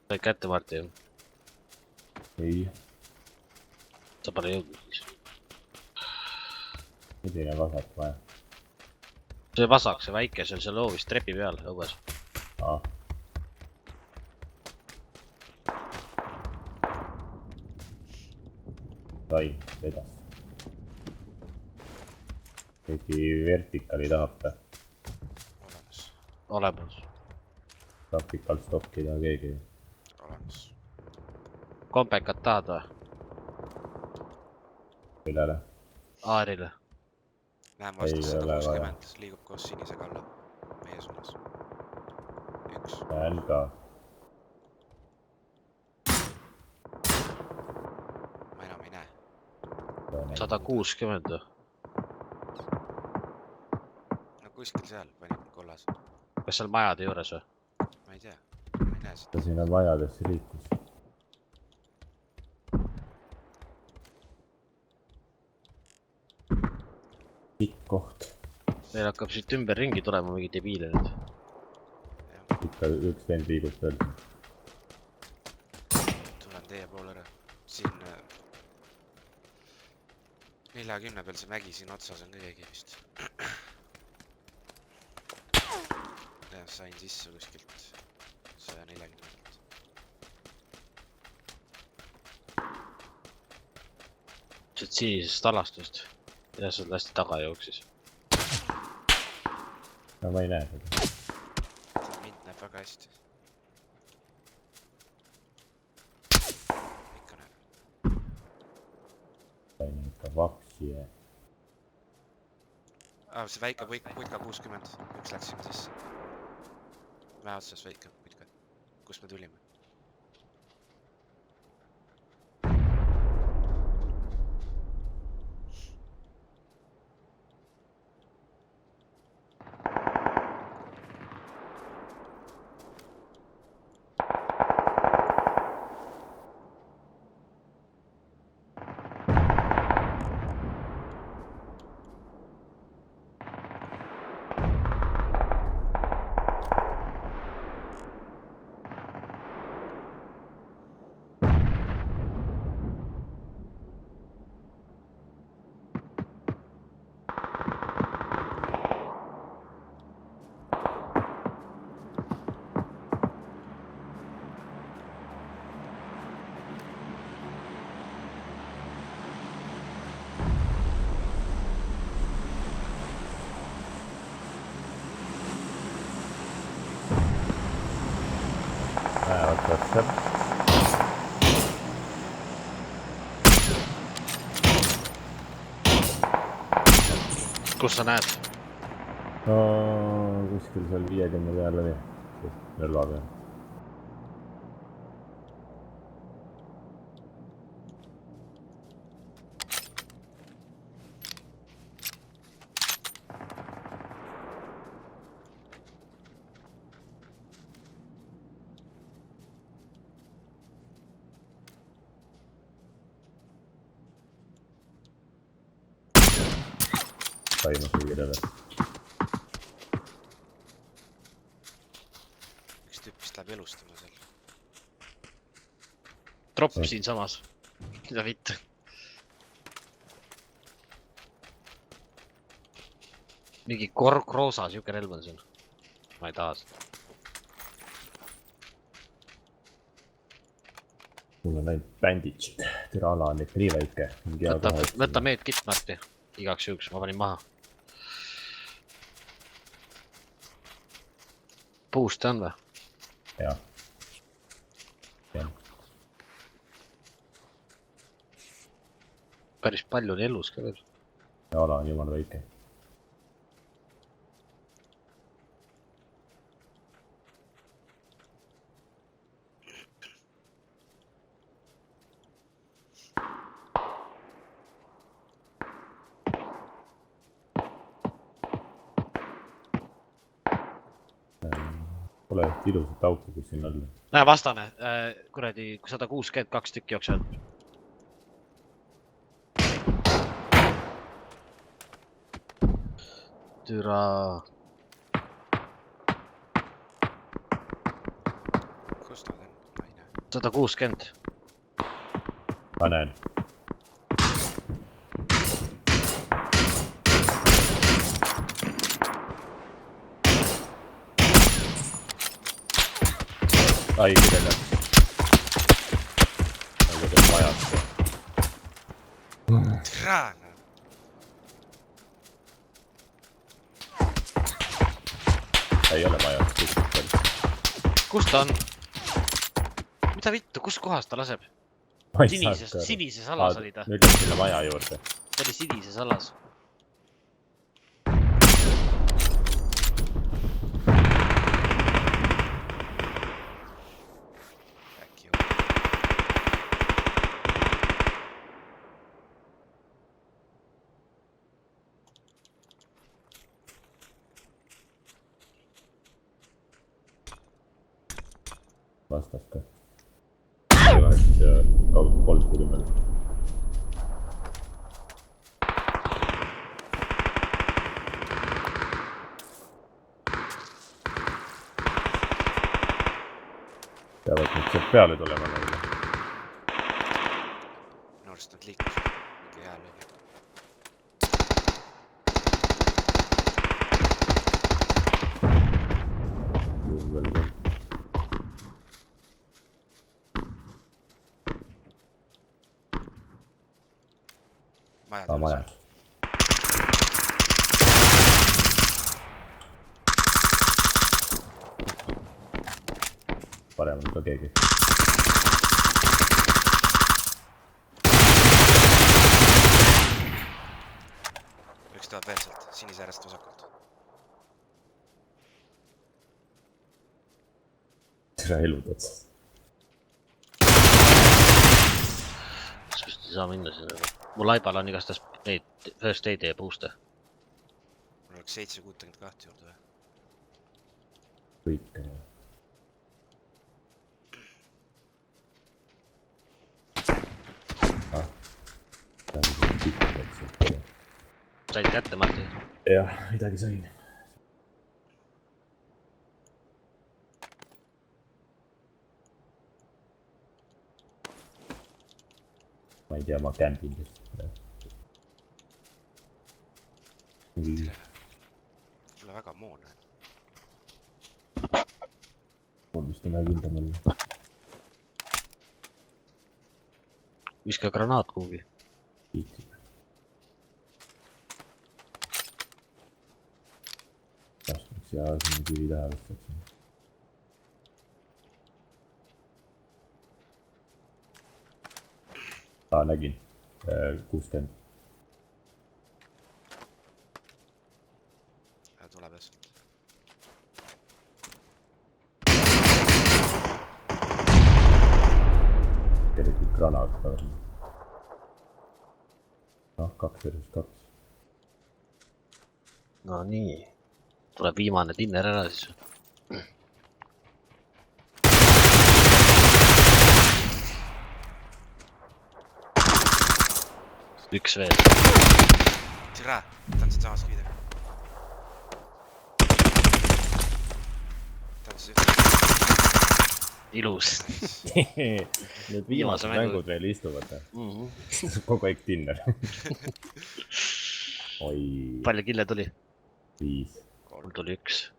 Sai kätte Marti ju. Ei, Sa pole jõudnud siis. midine vasak vaja. See vasak, see väike, see on seal hoovis trepi peal õues. Aa. Sai, vedas. Keegi vertikali tahab ta. Olemas. Vertikal stokkida keegi. Olemas. Kompekat tahad või? Millele? Aarile. Näen vastas Ei ole 160, liigub koos sinisega alla. Meie suunas. Üks. Näen ka. Ma enam ei näe. 160 või? No kuskil seal panin kollas. Kas seal majade juures või? Ma ei tea. Ma ei näe seda. Ta siin on majadesse liikus. Pikk koht. Meil hakkab siit ümber ringi tulema mingi debiile nüüd. Ikka üks vend liigub veel. Tulen teie poole ära. Siin 40 peal see mägi siin otsas on ka keegi vist. Ja sain sisse kuskilt 140 pealt. Siit sinisest alastust. Ja sealt hästi taga jooksis. No ma ei näe seda. See mind näeb väga hästi. Ikka näeb. Sain ikka vaksi ja... See väike putka 60. Üks läks sinna sisse. Mäe otsas väike putka. Kust me tulime? Näevad täpselt. Kus sa näed? No kuskil seal 50 peal oli. Nõlva peal. Saime kõige teada. Üks tüüp vist läheb elustama seal. Tropp siinsamas. Mida vitt? Mingi kroosa siuke relv on siin. Ma ei taha seda. Mul on ainult banditšid. Türa ala on ikka nii väike. Võta meedkit Marti. Igaks juhuks, ma panin maha. Puust on või? Jah. Päris palju oli elus ka veel. Ja ala on jumala väike. Pole ilusat auku, kus siin oli. Näe vastane, kuradi 162 tükki jooksevad. Türa. Kus nad on? Ma ei näe. 160. Panen. Ai, kidega. Nagu teeb majad. Trana. Ei ole majad. Kus ta on? Mida vittu, kus kohas ta laseb? Sinises alas oli ta. Nüüd läks sinna maja juurde. Ta oli sinises alas. Äkki jõu. Vastas ka. Oleks kaud 30. Peavad nüüd sealt peale tulema neile. Minu arust nad liikus. Mingi hea lõgi. Juhvel veel. Majad. Majad. Parem on ka keegi. Üks tuleb veel sealt, sinise äärest vasakult. Tere elud otsas. Sest ei saa minna sinna. Mu laibal on igastahes neid first aid ja boost'e. Mul oleks 762 juurde või? Kõik. Said kätte, Marti? Jah, midagi sain. Ma ei tea, ma kämpin lihtsalt. Sulle väga moon. Mul vist on väga kindlam olla. Viska granaat kuhugi. Kiitsib. Kasvaks ja sinna kivi taha vistaks. Nägin. 60. Tuleb eest. Tegelikult granaat ka. Noh, 2 versus 2. No nii. Tuleb viimane dinner ära siis. Üks veel. Tira, ta on siin samas kividega. Ta on siis Ilus. Need viimased mängud veel istuvad. Kogu aeg dinner. Oi. Palju kille tuli? 5. Mul tuli 1.